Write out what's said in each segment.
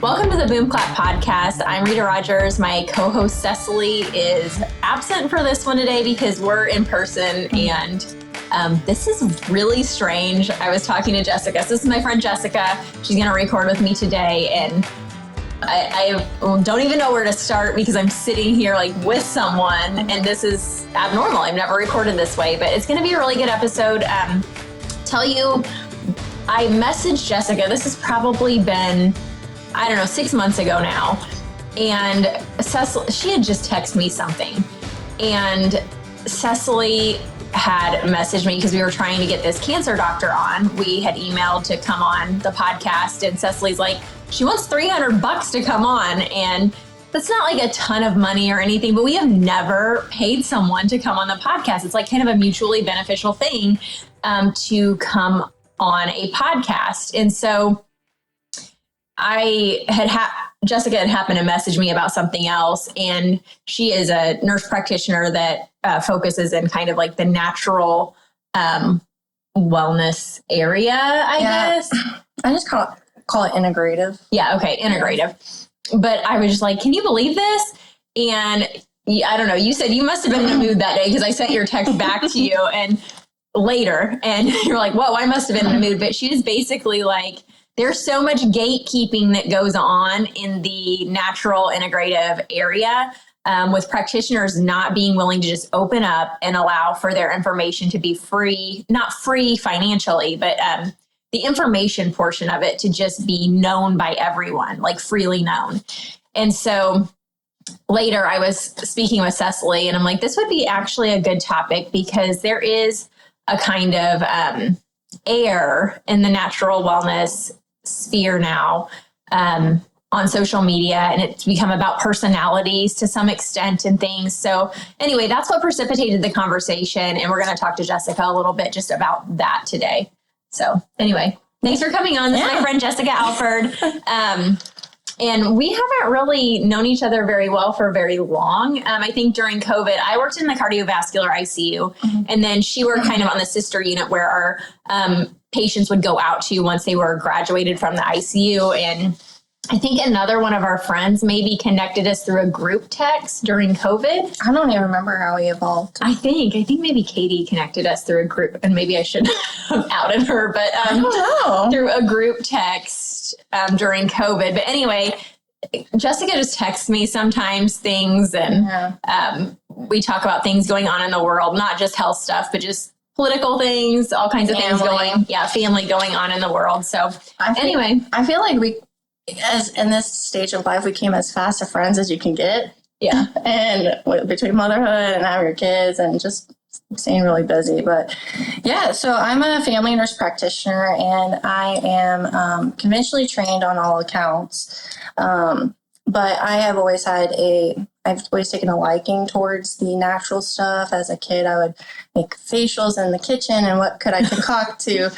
Welcome to the Boom Clap Podcast. I'm Rita Rogers. My co-host Cecily is absent for this one today because we're in person, and this is really strange. I was talking to Jessica. So this is my friend Jessica. She's going to record with me today, and I don't even know where to start because I'm sitting here like with someone, and this is abnormal. I've never recorded this way, but it's going to be a really good episode. Tell you, I messaged Jessica. This has probably been, 6 months ago now. And Cecily, she had just texted me something. And Cecily had messaged me because we were trying to get this cancer doctor on. We had emailed to come on the podcast, and Cecily's like, she wants $300 to come on. And that's not like a ton of money or anything, but we have never paid someone to come on the podcast. It's like kind of a mutually beneficial thing to come on a podcast. And so Jessica had happened to message me about something else, and she is a nurse practitioner that focuses in kind of like the natural wellness area, I guess. I just call it integrative. Yeah, okay, integrative. But I was just like, can you believe this? And I don't know, you said you must have been in a mood that day because I sent your text back to you and later, and you're like, whoa, I must have been in a mood. But she was basically like, there's so much gatekeeping that goes on in the natural integrative area with practitioners not being willing to just open up and allow for their information to be free, not free financially, but the information portion of it to just be known by everyone, like freely known. And so later I was speaking with Cecily, and I'm like, this would be actually a good topic because there is a kind of air in the natural wellness sphere now on social media, and it's become about personalities to some extent and things. So anyway, that's what precipitated the conversation, and we're going to talk to Jessica a little bit just about that today. So anyway, thanks for coming on. This is my friend Jessica Alford. And we haven't really known each other very well for very long. I think during COVID, I worked in the cardiovascular ICU, and then she worked kind of on the sister unit where our patients would go out to once they were graduated from the ICU. And I think another one of our friends maybe connected us through a group text during COVID. I don't even remember how we evolved. I think maybe Katie connected us through a group, and maybe I should have outed her, but I don't know. Through a group text during COVID. But anyway, Jessica just texts me sometimes things, and we talk about things going on in the world, not just health stuff, but just political things, all kinds of things family going on in the world. So anyway, I feel like we, as in this stage of life, we came as fast of friends as you can get. Yeah. And between motherhood and having your kids and just staying really busy. But yeah, so I'm a family nurse practitioner, and I am conventionally trained on all accounts. But I have always I've always taken a liking towards the natural stuff. As a kid, I would make facials in the kitchen, and what could I concoct to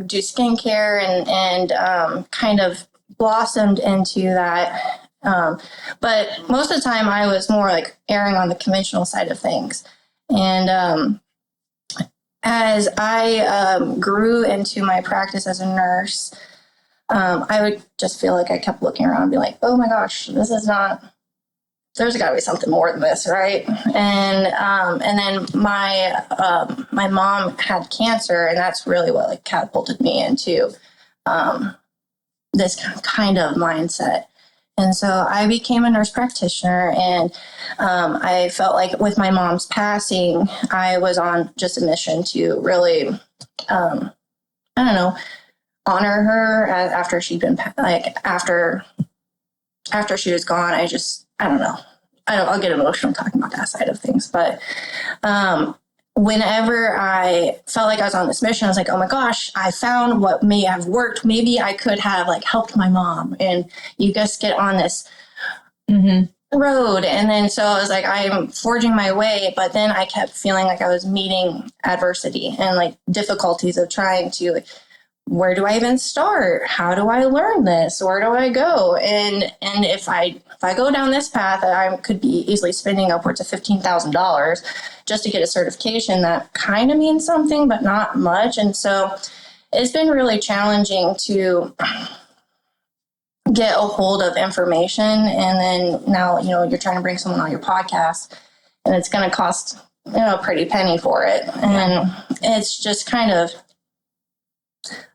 do skincare, and kind of blossomed into that. But most of the time I was more like erring on the conventional side of things. And as I grew into my practice as a nurse, I would just feel like I kept looking around and be like, oh my gosh, there's got to be something more than this, right? And then my mom had cancer, and that's really what like catapulted me into this kind of mindset. And so I became a nurse practitioner, and I felt like with my mom's passing, I was on just a mission to really, honor her after she'd been, after she was gone. I'll get emotional talking about that side of things. But whenever I felt like I was on this mission, I was like, oh my gosh, I found what may have worked. Maybe I could have like helped my mom, and you just get on this road. And then so I was like, I'm forging my way, but then I kept feeling like I was meeting adversity and like difficulties of trying to like, where do I even start? How do I learn this? Where do I go? And if I go down this path, I could be easily spending upwards of $15,000 just to get a certification that kind of means something, but not much. And so it's been really challenging to get a hold of information, and then now, you're trying to bring someone on your podcast, and it's going to cost, a pretty penny for it. And it's just kind of,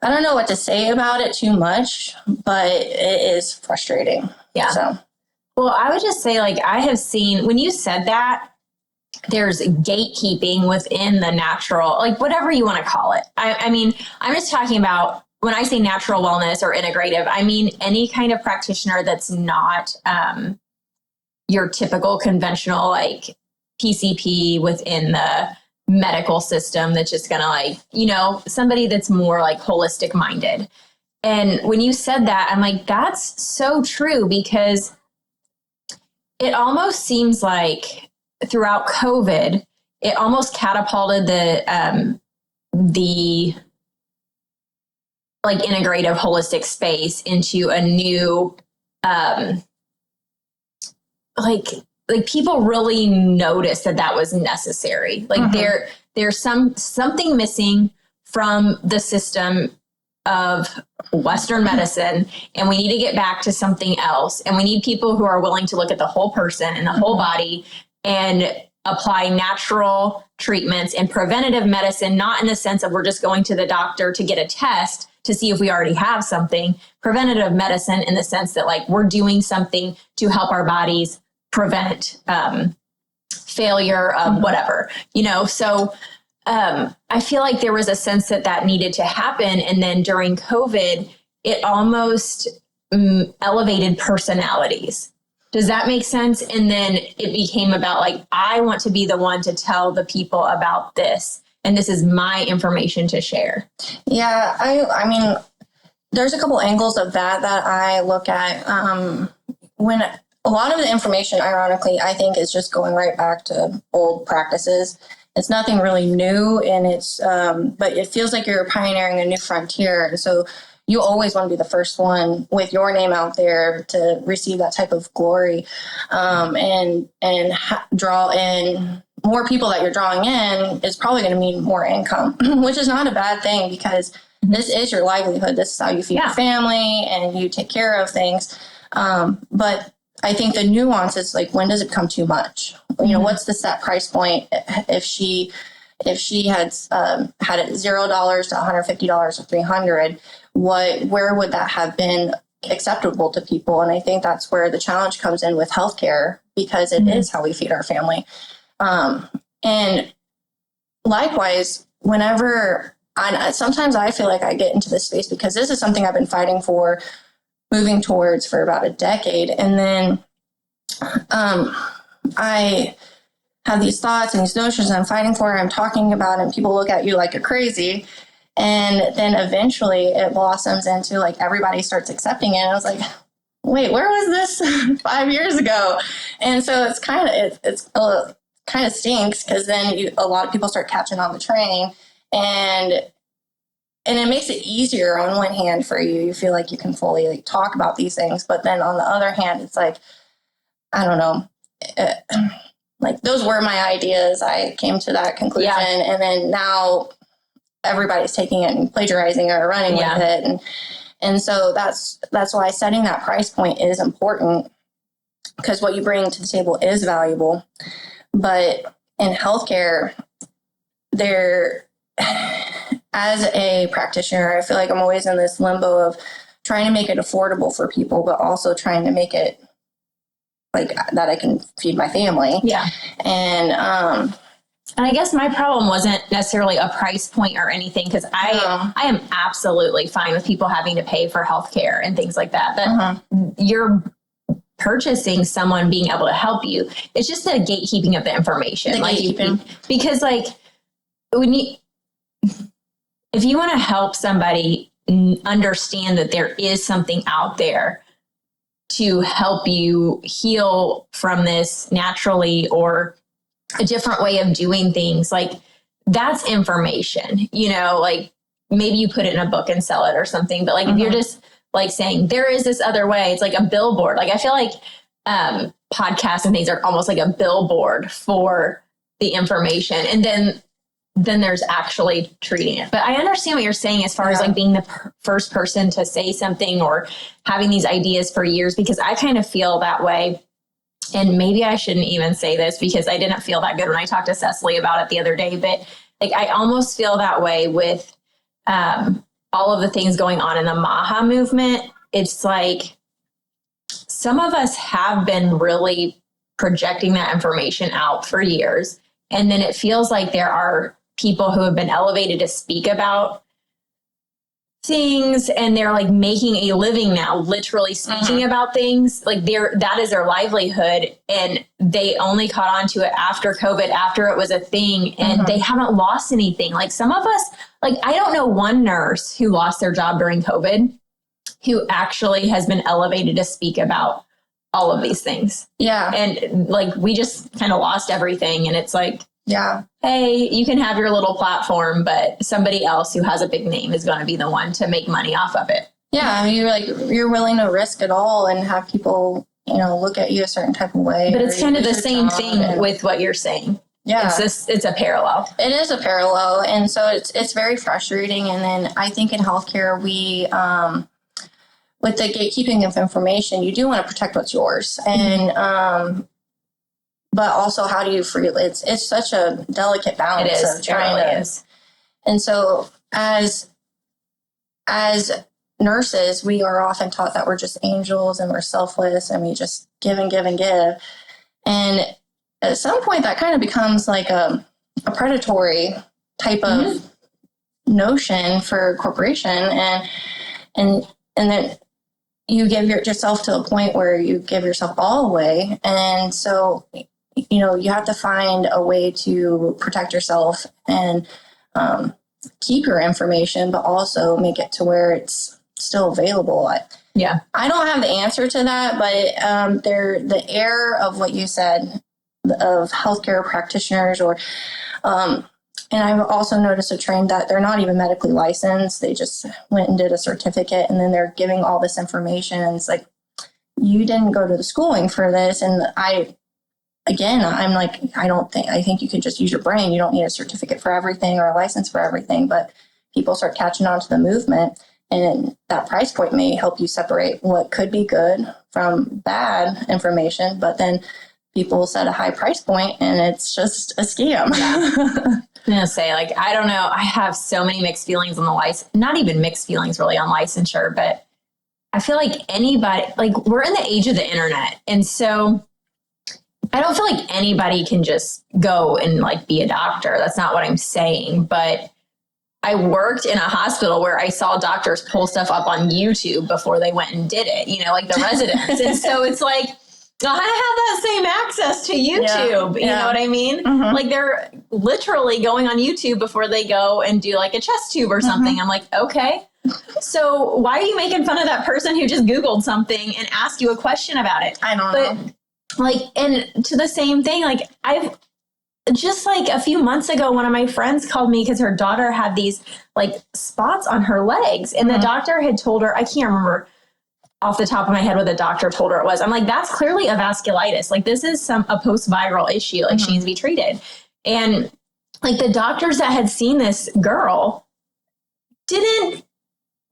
I don't know what to say about it too much, but it is frustrating. Yeah. So, well, I would just say, I have seen, when you said that, there's gatekeeping within the natural, whatever you want to call it. I mean, I'm just talking about, when I say natural wellness or integrative, I mean any kind of practitioner that's not your typical conventional, PCP within the medical system that's just going to somebody that's more holistic minded. And when you said that, I'm like, that's so true, because it almost seems like throughout COVID, it almost catapulted the integrative holistic space into a new, people really noticed that was necessary. There's something missing from the system of Western medicine, and we need to get back to something else. And we need people who are willing to look at the whole person and the whole body and apply natural treatments and preventative medicine, not in the sense of we're just going to the doctor to get a test to see if we already have something. Preventative medicine in the sense that we're doing something to help our bodies prevent failure of whatever, So I feel like there was a sense that needed to happen. And then during COVID, it almost elevated personalities. Does that make sense? And then it became about I want to be the one to tell the people about this. And this is my information to share. Yeah, I mean, there's a couple angles of that I look at. When a lot of the information, ironically, I think is just going right back to old practices. It's nothing really new, and but it feels like you're pioneering a new frontier. And so you always want to be the first one with your name out there to receive that type of glory, and draw in more people. That you're drawing in is probably going to mean more income, which is not a bad thing, because this is your livelihood. This is how you feed your family and you take care of things. But I think the nuance is when does it become too much? What's the set price point? If she had had it $0 to $150 or $300, where would that have been acceptable to people? And I think that's where the challenge comes in with healthcare, because it is how we feed our family. And likewise, whenever sometimes I feel like I get into this space, because this is something I've been fighting for, moving towards for about a decade. And then I have these thoughts and these notions, and I'm fighting for it, I'm talking about it, and people look at you like you're crazy. And then eventually it blossoms into everybody starts accepting it. And I was like, wait, where was this 5 years ago? And so it's kind of stinks, because then a lot of people start catching on the train, and it makes it easier on one hand for you. You feel like you can fully talk about these things. But then on the other hand, it's I don't know. Those were my ideas. I came to that conclusion. Yeah. And then now everybody's taking it and plagiarizing it or running with it. And so that's why setting that price point is important, because what you bring to the table is valuable. But in healthcare, as a practitioner, I feel like I'm always in this limbo of trying to make it affordable for people, but also trying to make it that I can feed my family. Yeah. And I guess my problem wasn't necessarily a price point or anything, because I am absolutely fine with people having to pay for healthcare and things like that. But you're purchasing someone being able to help you. It's just the gatekeeping of the information. Because when if you want to help somebody understand that there is something out there to help you heal from this naturally, or a different way of doing things, that's information, maybe you put it in a book and sell it or something. But if you're just saying there is this other way, it's like a billboard. I feel like podcasts and things are almost like a billboard for the information. And then then there's actually treating it. But I understand what you're saying as far as like being the first person to say something or having these ideas for years, because I kind of feel that way. And maybe I shouldn't even say this because I didn't feel that good when I talked to Cecily about it the other day. But like, I almost feel that way with all of the things going on in the MAHA movement. It's like some of us have been really projecting that information out for years. And then it feels like there are people who have been elevated to speak about things, and they're like making a living now, literally speaking about things. Like that is their livelihood. And they only caught on to it after COVID, after it was a thing, and they haven't lost anything. Like some of us, like I don't know one nurse who lost their job during COVID who actually has been elevated to speak about all of these things. Yeah. And like, we just kind of lost everything. And it's like, hey, you can have your little platform, but somebody else who has a big name is going to be the one to make money off of it. Yeah. I mean, you're willing to risk it all and have people, look at you a certain type of way. But it's kind of the same thing with what you're saying. Yeah. It's a parallel. It is a parallel. And so it's very frustrating. And then I think in healthcare, we, with the gatekeeping of information, you do want to protect what's yours. And, but also how do you freely, it's such a delicate balance. It is. Of trying it really is. And so as nurses, we are often taught that we're just angels and we're selfless and we just give and give and give. And at some point that kind of becomes like a predatory type of notion for corporation. And then you give yourself to a point where you give yourself all away. And so, you have to find a way to protect yourself and keep your information, but also make it to where it's still available. I don't have the answer to that, but the air of what you said of healthcare practitioners and I've also noticed a trend that they're not even medically licensed. They just went and did a certificate and then they're giving all this information. And it's like, you didn't go to the schooling for this. And I'm like, I think you could just use your brain. You don't need a certificate for everything or a license for everything, but people start catching on to the movement, and that price point may help you separate what could be good from bad information. But then people set a high price point and it's just a scam. I'm going to say, like, I don't know. I have so many mixed feelings on the license, not even mixed feelings really on licensure, but I feel like anybody, like we're in the age of the internet. And so I don't feel like anybody can just go and like be a doctor. That's not what I'm saying. But I worked in a hospital where I saw doctors pull stuff up on YouTube before they went and did it, like the residents. And so it's like, I have that same access to YouTube. You know what I mean? Like they're literally going on YouTube before they go and do like a chest tube or something. I'm like, okay. So why are you making fun of that person who just Googled something and asked you a question about it? I don't know. Like, and to the same thing, like I've just like a few months ago, one of my friends called me because her daughter had these like spots on her legs, and the doctor had told her, I can't remember off the top of my head what the doctor told her it was. I'm like, that's clearly a vasculitis. Like this is a post-viral issue. Like she needs to be treated. And like the doctors that had seen this girl didn't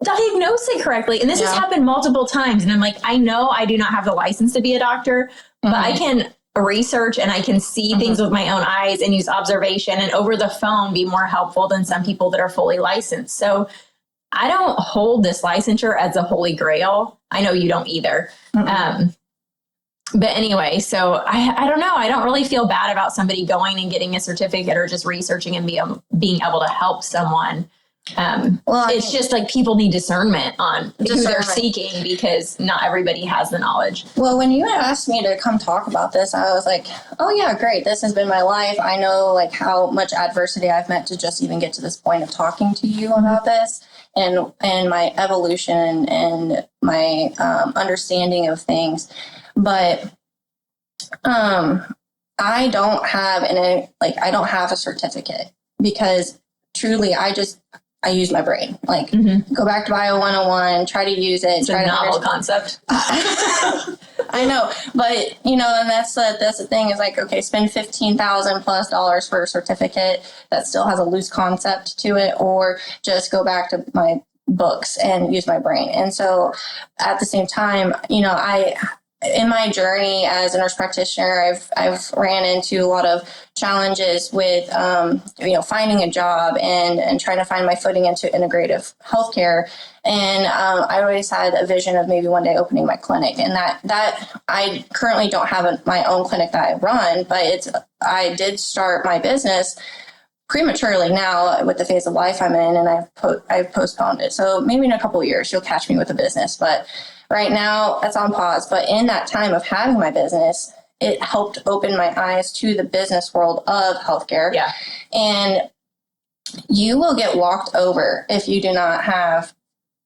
diagnose it correctly. And this has happened multiple times. And I'm like, I know I do not have the license to be a doctor, but I can research and I can see things with my own eyes and use observation and over the phone be more helpful than some people that are fully licensed. So I don't hold this licensure as a holy grail. I know you don't either. But anyway, so I don't know. I don't really feel bad about somebody going and getting a certificate or just researching and being able to help someone. It's just like people need discernment on who they're seeking because not everybody has the knowledge. Well, when you asked me to come talk about this, I was like, oh yeah, great. This has been my life. I know like how much adversity I've met to just even get to this point of talking to you about this and my evolution and my understanding of things. But I don't have I don't have a certificate because truly I use my brain. Like, go back to Bio 101, try to use it. It's a novel concept. I know, but and that's the thing is like, okay, spend $15,000+ for a certificate that still has a loose concept to it, or just go back to my books and use my brain. And so at the same time, in my journey as a nurse practitioner, I've ran into a lot of challenges with, finding a job and trying to find my footing into integrative healthcare. And I always had a vision of maybe one day opening my clinic, and that I currently don't have my own clinic that I run, but I did start my business prematurely now with the phase of life I'm in, and I've postponed it. So maybe in a couple of years you'll catch me with a business, but right now that's on pause. But in that time of having my business, it helped open my eyes to the business world of healthcare. Yeah. And you will get walked over if you do not have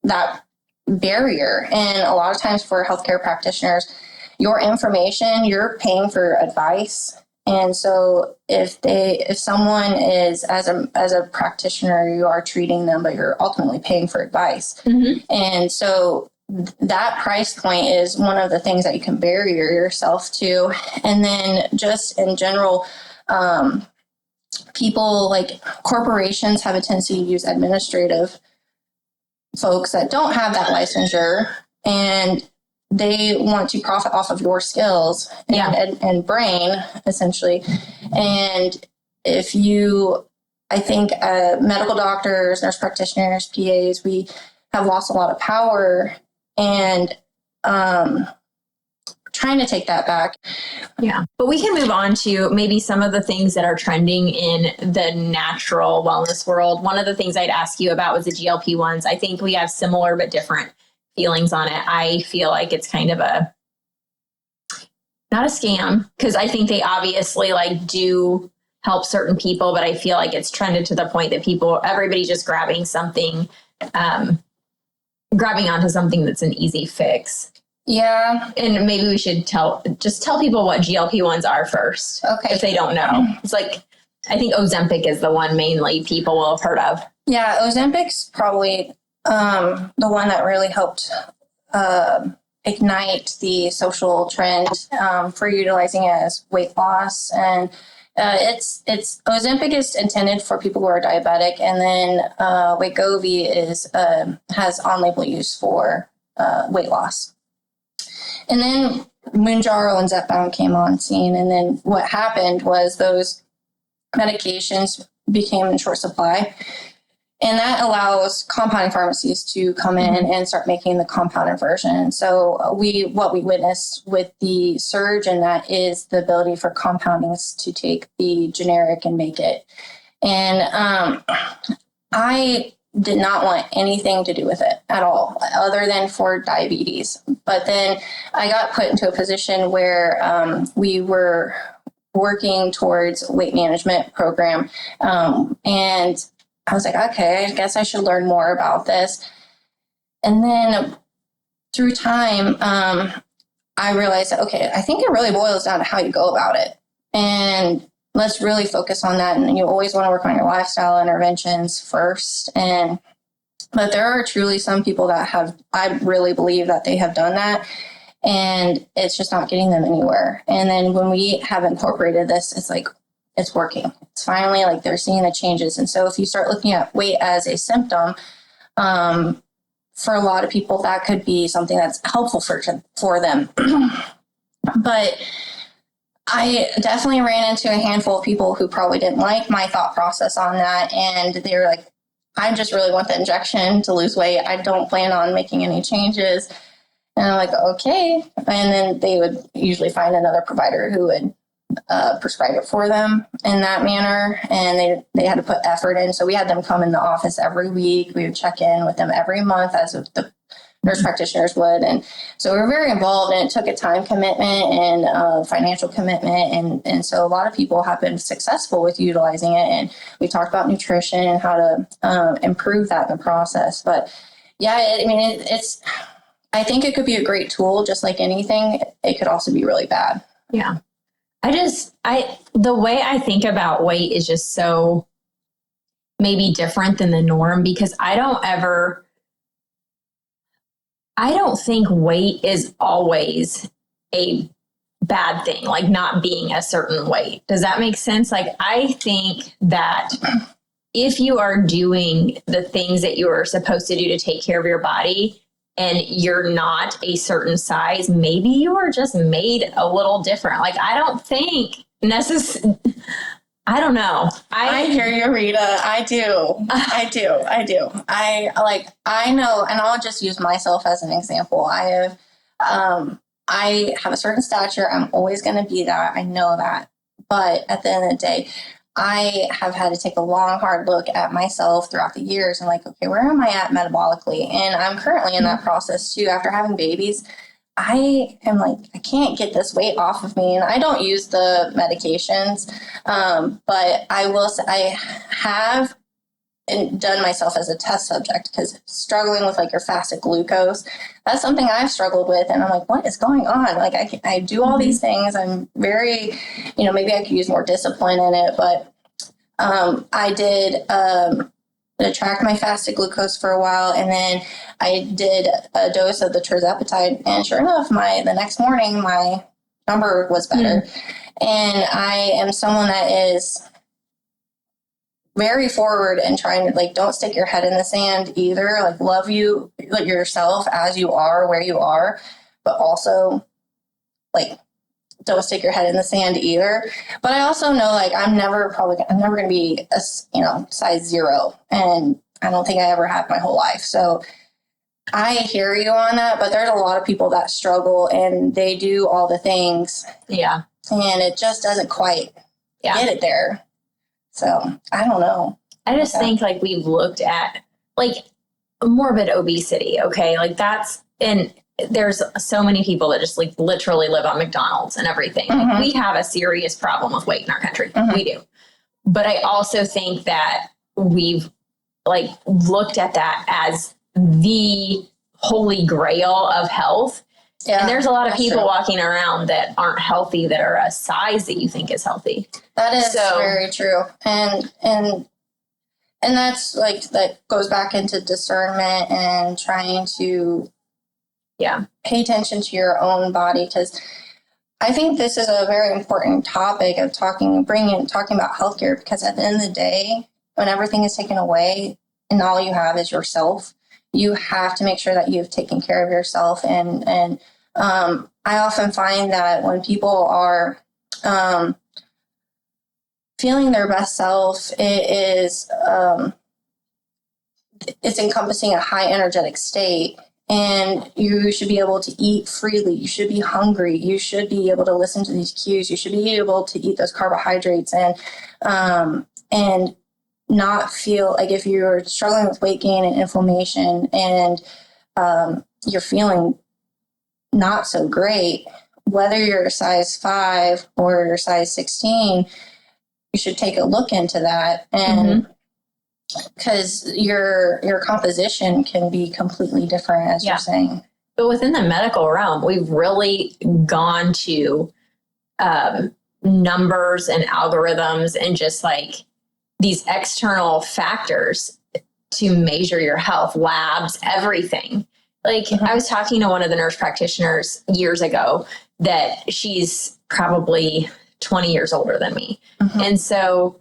that barrier. And a lot of times for healthcare practitioners, your information, you're paying for advice. And so if someone is, as a practitioner, you are treating them, but you're ultimately paying for advice. And so that price point is one of the things that you can barrier yourself to. And then just in general, people like corporations have a tendency to use administrative folks that don't have that licensure, and they want to profit off of your skills and brain, essentially. And I think medical doctors, nurse practitioners, PAs, we have lost a lot of power, and trying to take that back. Yeah. But we can move on to maybe some of the things that are trending in the natural wellness world. One of the things I'd ask you about was the GLP-1s. I think we have similar but different feelings on it. I feel like it's kind of not a scam, because I think they obviously do help certain people, but I feel like it's trended to the point that everybody's just grabbing onto something that's an easy fix. Yeah. And maybe we should tell people what GLP-1s are first. Okay. If they don't know. It's like, I think Ozempic is the one mainly people will have heard of. Yeah. Ozempic's probably the one that really helped ignite the social trend for utilizing it as weight loss. And Ozempic is intended for people who are diabetic, and then Wegovy has on-label use for weight loss. And then Mounjaro and Zepbound came on scene, and then what happened was those medications became in short supply. And that allows compounding pharmacies to come in and start making the compounded version. So what we witnessed with the surge in that is the ability for compoundings to take the generic and make it. And I did not want anything to do with it at all, other than for diabetes. But then I got put into a position where we were working towards a weight management program, and I was like, okay, I guess I should learn more about this. And then through time, I realized that, okay, I think it really boils down to how you go about it. And let's really focus on that. And you always want to work on your lifestyle interventions first. But there are truly some people that I really believe that they have done that, and it's just not getting them anywhere. And then when we have incorporated this, it's like, it's working. It's finally they're seeing the changes. And so if you start looking at weight as a symptom, for a lot of people, that could be something that's helpful for them. But I definitely ran into a handful of people who probably didn't like my thought process on that. And they were like, I just really want the injection to lose weight. I don't plan on making any changes. And I'm like, okay. And then they would usually find another provider who would prescribe it for them in that manner, and they had to put effort in. So we had them come in the office every week. We would check in with them every month, as the nurse practitioners would. And so we were very involved, and it took a time commitment and financial commitment. And so a lot of people have been successful with utilizing it. And we talked about nutrition and how to improve that in the process. But yeah, I think it could be a great tool, just like anything. It could also be really bad. Yeah. The way I think about weight is just so maybe different than the norm, because I don't think weight is always a bad thing, like not being a certain weight. Does that make sense? Like, I think that if you are doing the things that you are supposed to do to take care of your body and you're not a certain size, maybe you are just made a little different. Like, I don't think I don't know. I hear you, Rita. I do. I know, and I'll just use myself as an example. I have a certain stature. I'm always going to be that. I know that. But at the end of the day, I have had to take a long, hard look at myself throughout the years and like, okay, where am I at metabolically? And I'm currently in that process too. After having babies, I am like, I can't get this weight off of me. And I don't use the medications. But I will say I have done myself as a test subject, because struggling with like your fasted glucose, that's something I've struggled with. And I'm like, what is going on? Like, I do all these things. I'm very, maybe I could use more discipline in it, but I did track my fasted glucose for a while, and then I did a dose of the tirzepatide, and sure enough, the next morning my number was better. And I am someone that is very forward and trying to like, don't stick your head in the sand either. Like, love you, like yourself as you are, where you are, but also like, don't stick your head in the sand either. But I also know like, I'm never going to be a, size 0. And I don't think I ever have my whole life. So I hear you on that, but there's a lot of people that struggle and they do all the things. Yeah. And it just doesn't quite get it there. So I don't know. I just think like we've looked at like morbid obesity. Okay. Like and there's so many people that just like literally live on McDonald's and everything. Like, we have a serious problem with weight in our country. We do. But I also think that we've like looked at that as the holy grail of health. Yeah, and there's a lot of people walking around that aren't healthy, that are a size that you think is healthy. That is very true. And that's like, that goes back into discernment and trying to pay attention to your own body. Because I think this is a very important topic of talking about healthcare, because at the end of the day, when everything is taken away and all you have is yourself, you have to make sure that you've taken care of yourself. And I often find that when people are feeling their best self, it's encompassing a high energetic state. And you should be able to eat freely. You should be hungry. You should be able to listen to these cues. You should be able to eat those carbohydrates and not feel like, if you're struggling with weight gain and inflammation and you're feeling not so great, whether you're a size 5 or you're size 16, you should take a look into that. And because your composition can be completely different, as you're saying. But within the medical realm, we've really gone to numbers and algorithms and just like these external factors to measure your health, labs, everything. Like, I was talking to one of the nurse practitioners years ago that she's probably 20 years older than me. And so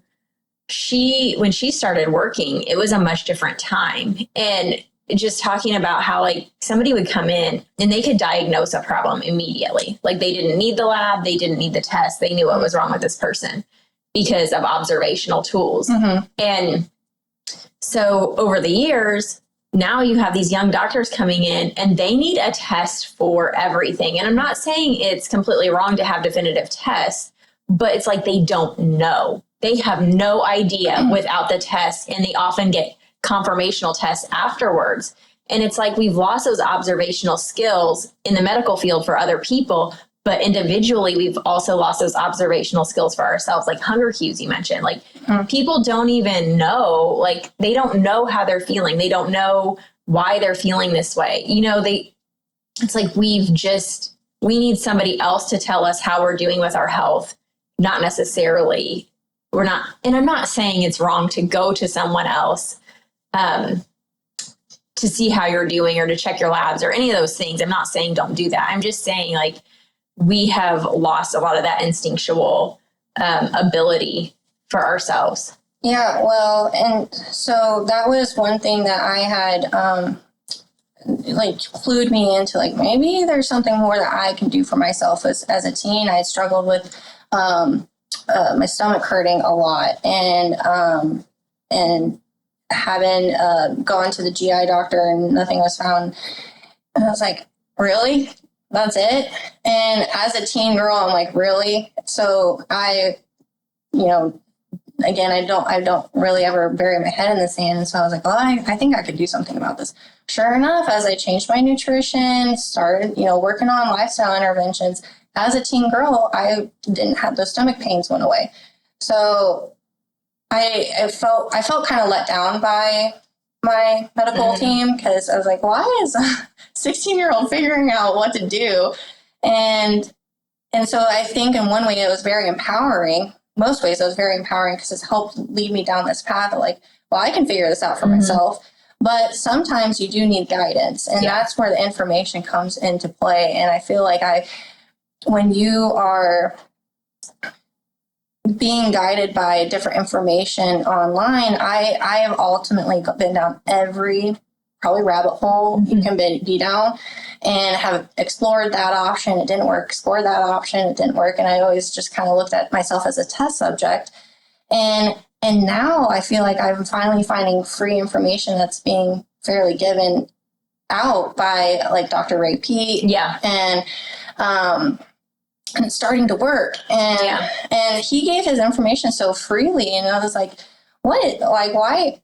when she started working, it was a much different time. And just talking about how like somebody would come in and they could diagnose a problem immediately. Like, they didn't need the lab. They didn't need the test. They knew what was wrong with this person because of observational tools. And so over the years, now you have these young doctors coming in and they need a test for everything. And I'm not saying it's completely wrong to have definitive tests, but it's like they don't know. They have no idea without the test, and they often get confirmational tests afterwards. And it's like we've lost those observational skills in the medical field for other people, but individually we've also lost those observational skills for ourselves, like hunger cues you mentioned. Like people don't even know, like they don't know how they're feeling. They don't know why they're feeling this way. It's like we need somebody else to tell us how we're doing with our health, not necessarily and I'm not saying it's wrong to go to someone else to see how you're doing or to check your labs or any of those things. I'm not saying don't do that. I'm just saying, like, we have lost a lot of that instinctual ability for ourselves. Yeah, well, and so that was one thing that I had like clued me into, like, maybe there's something more that I can do for myself. As a teen, I struggled with my stomach hurting a lot, and having gone to the GI doctor and nothing was found. And I was like, really? That's it? And as a teen girl, I'm like, really? So I, again, I don't really ever bury my head in the sand. And so I was like, well, I think I could do something about this. Sure enough, as I changed my nutrition, started, working on lifestyle interventions, as a teen girl, I didn't have those stomach pains went away. So I felt kind of let down by my medical team, because I was like, why is a 16-year-old figuring out what to do? And so I think in one way it was very empowering. Most ways it was very empowering, because it's helped lead me down this path of, like, well, I can figure this out for myself. But sometimes you do need guidance, and that's where the information comes into play. And I feel like when you are being guided by different information online, I have ultimately been down every probably rabbit hole you can be down, and have explored that option. It didn't work. Explored that option. It didn't work. And I always just kind of looked at myself as a test subject. And now I feel like I'm finally finding free information that's being fairly given out by, like, Dr. Ray Peat. Yeah. And it's starting to work. And he gave his information so freely. And I was like, what? Like, why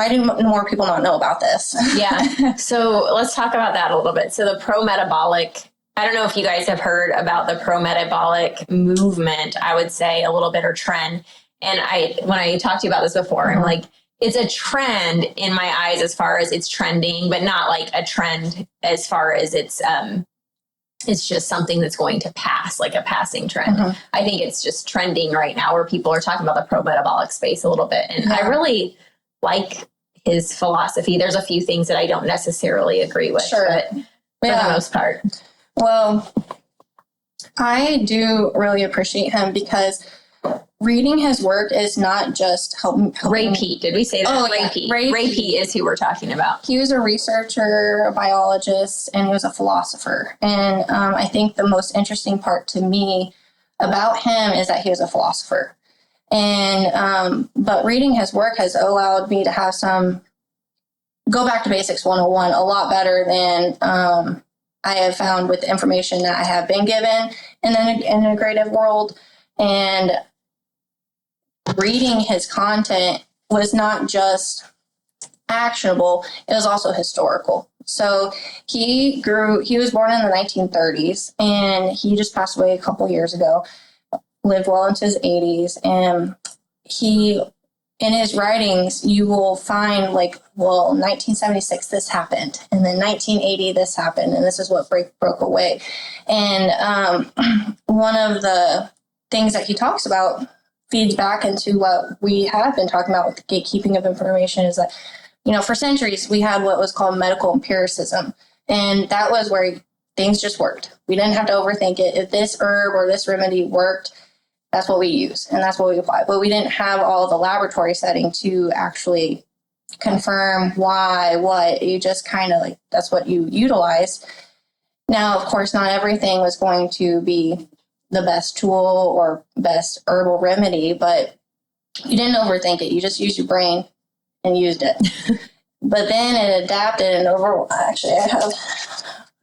do more people not know about this? Yeah. So let's talk about that a little bit. So the pro-metabolic, I don't know if you guys have heard about the pro-metabolic movement, I would say a little bit, or trend. And when I talked to you about this before, I'm like, it's a trend in my eyes as far as it's trending, but not like a trend as far as it's just something that's going to pass, like a passing trend. I think it's just trending right now, where people are talking about the pro-metabolic space a little bit. And I really like his philosophy. There's a few things that I don't necessarily agree with, but for the most part. Well, I do really appreciate him, because reading his work is not just helping. Ray Peat, did we say that? Oh, Ray Peat. Ray Peat is who we're talking about. He was a researcher, a biologist, and he was a philosopher. And I think the most interesting part to me about him is that he was a philosopher. And but reading his work has allowed me to have go back to basics 101 a lot better than I have found with the information that I have been given in the integrative world. And reading his content was not just actionable, it was also historical. So he was born in the 1930s, and he just passed away a couple years ago, lived well into his 80s. And in his writings, you will find, like, well, 1976, this happened. And then 1980, this happened. And this is what broke away. And one of the things that he talks about feeds back into what we have been talking about with the gatekeeping of information, is that, for centuries, we had what was called medical empiricism. And that was where things just worked. We didn't have to overthink it. If this herb or this remedy worked, that's what we use, and that's what we apply. But we didn't have all the laboratory setting to actually confirm why, what. You just kind of, like, that's what you utilize. Now, of course, not everything was going to be the best tool or best herbal remedy, but you didn't overthink it. You just used your brain and used it. But then it adapted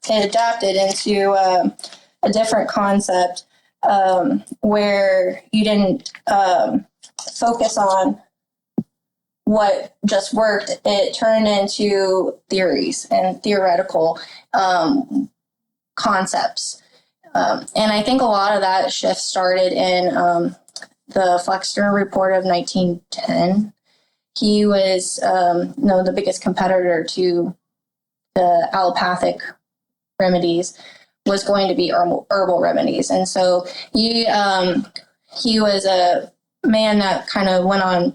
it adapted into a different concept, where you didn't focus on what just worked. It turned into theories and theoretical concepts. And I think a lot of that shift started in the Flexner report of 1910. He was the biggest competitor to the allopathic remedies, was going to be herbal remedies. And so he was a man that kind of went on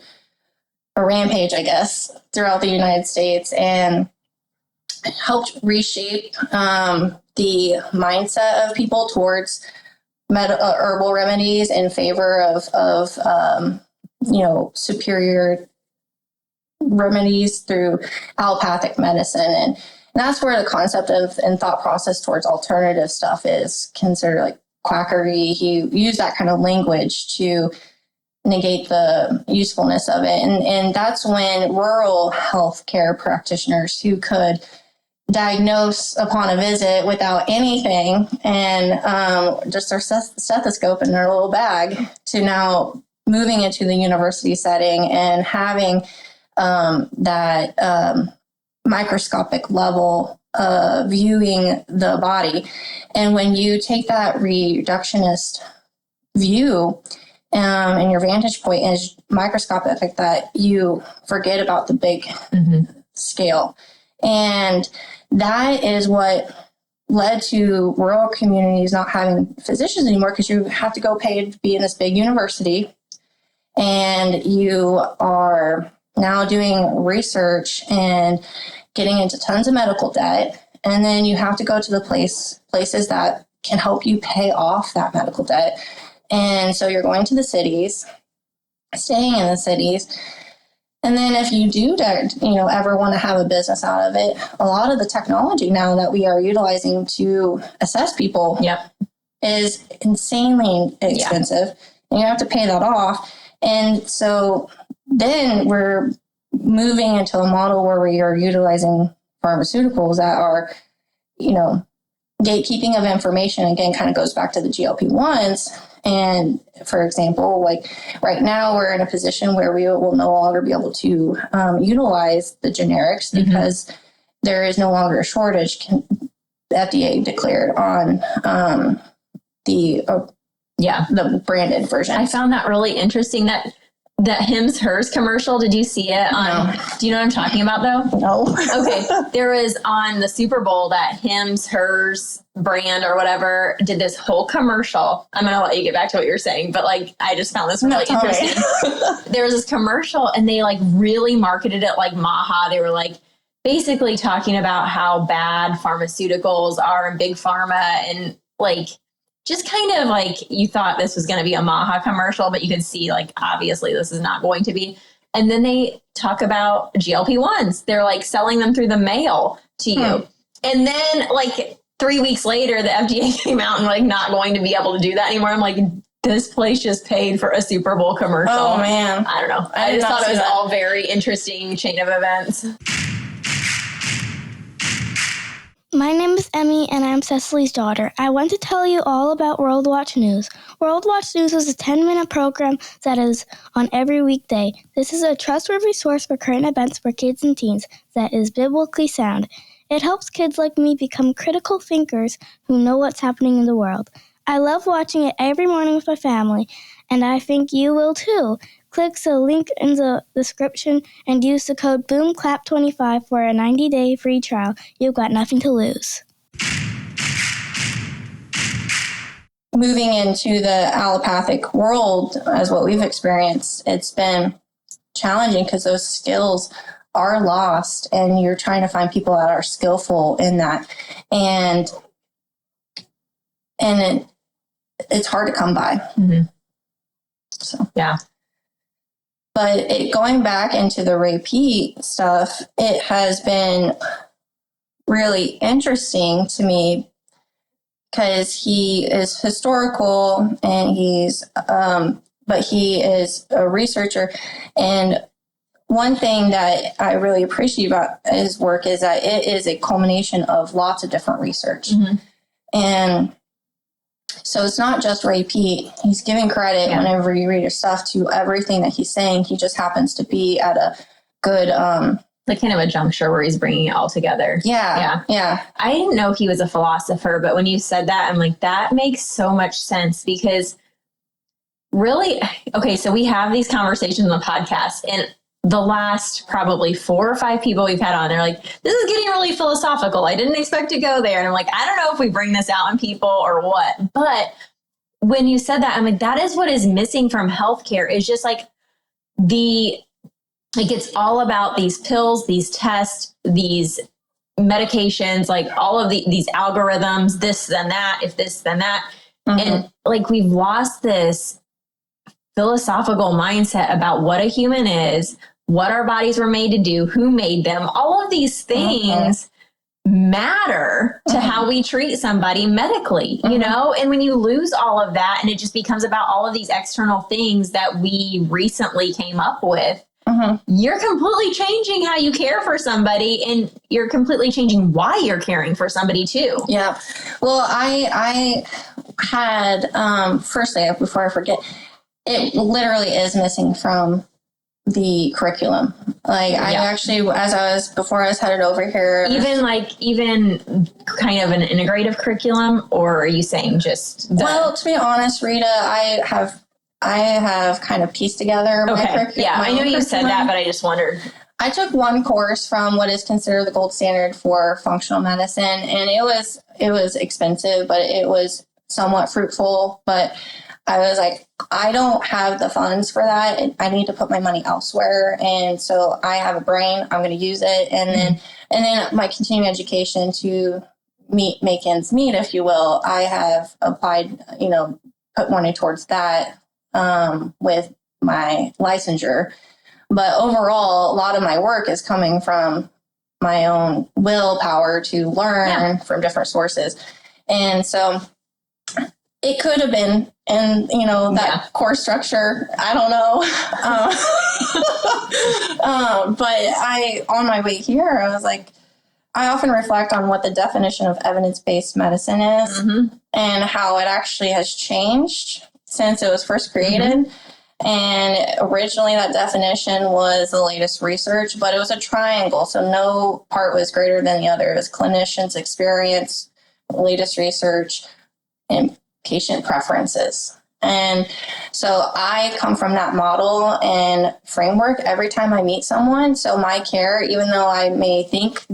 a rampage, I guess, throughout the United States and helped reshape the mindset of people towards herbal remedies in favor of superior remedies through allopathic medicine. And that's where the concept of and thought process towards alternative stuff is considered like quackery. He used that kind of language to negate the usefulness of it. And that's when rural healthcare practitioners who could diagnose upon a visit without anything and just their stethoscope in their little bag to now moving into the university setting and having that microscopic level viewing the body. And when you take that reductionist view and your vantage point is microscopic like that, you forget about the big scale. And that is what led to rural communities not having physicians anymore, because you have to go pay to be in this big university, and you are now doing research and getting into tons of medical debt. And then you have to go to the places that can help you pay off that medical debt. And so you're going to the cities, staying in the cities. And then if you do, ever want to have a business out of it, a lot of the technology now that we are utilizing to assess people is insanely expensive, and you have to pay that off. And so then we're moving into a model where we are utilizing pharmaceuticals that are, gatekeeping of information. Again, kind of goes back to the GLP-1s. And for example, like right now we're in a position where we will no longer be able to utilize the generics because there is no longer a shortage, FDA declared, on the branded version. I found that really interesting, that Hims Hers commercial. Did you see it? No. Do you know what I'm talking about though? No. Okay. There was on the Super Bowl that Hims Hers brand or whatever did this whole commercial. I'm going to let you get back to what you're saying, but I just found this really interesting. There was this commercial and they really marketed it like Maha. They were basically talking about how bad pharmaceuticals are in big pharma, and just kind of you thought this was going to be a Maha commercial, but you could see obviously this is not going to be. And then they talk about GLP-1s. They're selling them through the mail to you. And then 3 weeks later, the FDA came out and not going to be able to do that anymore. I'm this place just paid for a Super Bowl commercial. Oh man. I don't know. I just thought it was all very interesting chain of events. My name is Emmy, and I'm Cecily's daughter. I want to tell you all about World Watch News. World Watch News is a 10-minute program that is on every weekday. This is a trustworthy source for current events for kids and teens that is biblically sound. It helps kids like me become critical thinkers who know what's happening in the world. I love watching it every morning with my family, and I think you will too. Click the link in the description and use the code BOOMCLAP25 for a 90-day free trial. You've got nothing to lose. Moving into the allopathic world, as what we've experienced, it's been challenging because those skills are lost, and you're trying to find people that are skillful in that. And it's hard to come by. So, yeah. But going back into the Peat stuff, it has been really interesting to me because he is historical and but he is a researcher. And one thing that I really appreciate about his work is that it is a culmination of lots of different research. And so it's not just Peat. He's giving credit whenever you read his stuff to everything that he's saying. He just happens to be at a good, kind of a juncture where he's bringing it all together. Yeah. I didn't know he was a philosopher, but when you said that, I'm that makes so much sense, because really, okay, so we have these conversations on the podcast, and the last probably 4 or 5 people we've had on, they're like, this is getting really philosophical. I didn't expect to go there. And I'm like, I don't know if we bring this out on people or what. But when you said that, I'm like, that is what is missing from healthcare, is just like it's all about these pills, these tests, these medications, like all of these algorithms, this, then that, if this, then that. And like, we've lost this philosophical mindset about what a human is, what our bodies were made to do, who made them. All of these things matter to how we treat somebody medically, you know? And when you lose all of that and it just becomes about all of these external things that we recently came up with, you're completely changing how you care for somebody, and you're completely changing why you're caring for somebody too. Yeah. Well, I had, firstly, before I forget, it literally is missing from the curriculum. Like I actually, before I was headed over here. Even kind of an integrative curriculum, or are you saying just Well, to be honest, Rita, I have kind of pieced together my curriculum. Yeah, I know you said that, but I just wondered. I took one course from what is considered the gold standard for functional medicine, and it was expensive, but it was somewhat fruitful. But I was like, I don't have the funds for that. I need to put my money elsewhere. And so I have a brain, I'm going to use it. And then my continuing education to make ends meet, if you will, I have applied, put money towards that with my licensure. But overall, a lot of my work is coming from my own willpower to learn from different sources. And so it could have been, and that course structure, I don't know. But on my way here, I was like, I often reflect on what the definition of evidence-based medicine is and how it actually has changed since it was first created. And originally that definition was the latest research, but it was a triangle. So no part was greater than the other. It was clinicians' experience, latest research, and patient preferences. And so I come from that model and framework every time I meet someone. So my care, even though I may think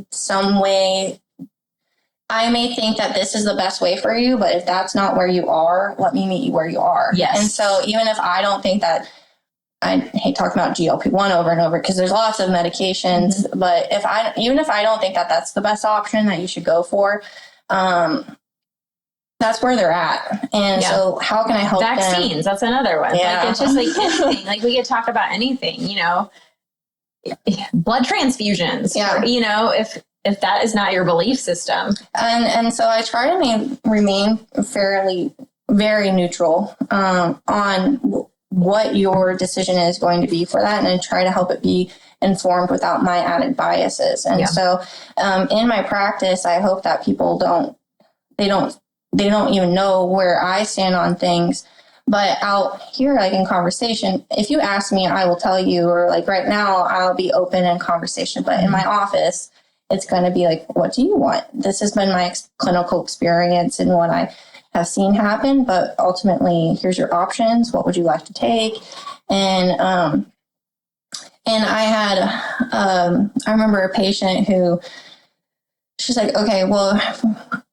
that this is the best way for you, but if that's not where you are, let me meet you where you are. Yes. And so even if I don't think that, I hate talking about GLP-1 over and over because there's lots of medications, but even if I don't think that that's the best option that you should go for, that's where they're at. And so how can I help Vaccines, them? That's another one. Yeah. Like, it's just like anything. Like, we could talk about anything, blood transfusions, if that is not your belief system. And so I try to remain very neutral on what your decision is going to be for that, and I try to help it be informed without my added biases. And so in my practice, I hope that people don't even know where I stand on things. But out here, like in conversation, if you ask me, I will tell you, or like right now, I'll be open in conversation. But in my office, it's going to be like, what do you want? This has been my clinical experience and what I have seen happen. But ultimately, here's your options. What would you like to take? And I had, I remember a patient who, she's like, okay, well,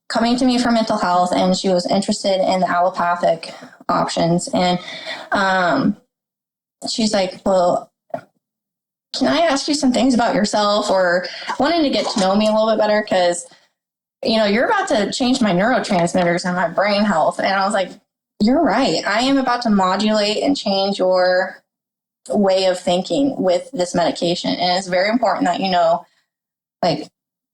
coming to me for mental health, and she was interested in the allopathic options. And she's like, well, can I ask you some things about yourself, or wanting to get to know me a little bit better? Because, you're about to change my neurotransmitters and my brain health. And I was like, you're right. I am about to modulate and change your way of thinking with this medication. And it's very important that like,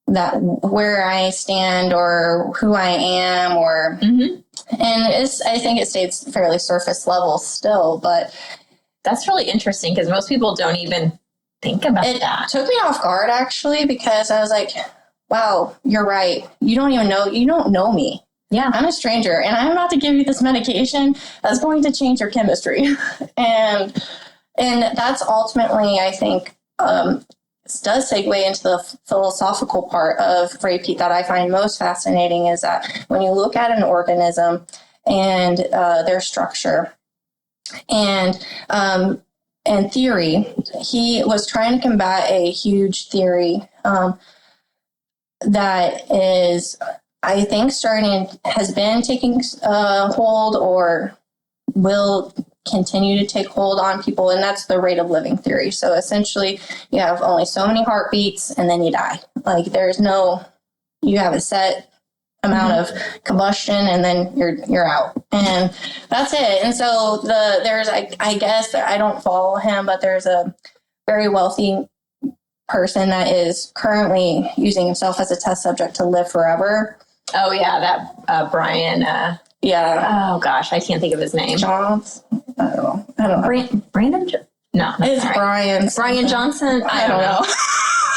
that where I stand or who I am, or, and I think it stays fairly surface level still, but that's really interesting because most people don't even think about that. It took me off guard actually, because I was like, wow, you're right. You don't know me. Yeah. I'm a stranger, and I'm about to give you this medication that's going to change your chemistry. and that's ultimately, I think, does segue into the philosophical part of Peat that I find most fascinating, is that when you look at an organism and their structure, and in theory, he was trying to combat a huge theory that is, I think, has been taking hold or will continue to take hold on people, and that's the rate of living theory. So essentially, you have only so many heartbeats, and then you die. Like you have a set amount of combustion, and then you're out, and that's it. And so there's I guess I don't follow him, but there's a very wealthy person that is currently using himself as a test subject to live forever. Oh yeah, that Bryan. Yeah. Oh gosh, I can't think of his name. Johns. I don't know. Brandon. No, it's right. Bryan Johnson. I don't know.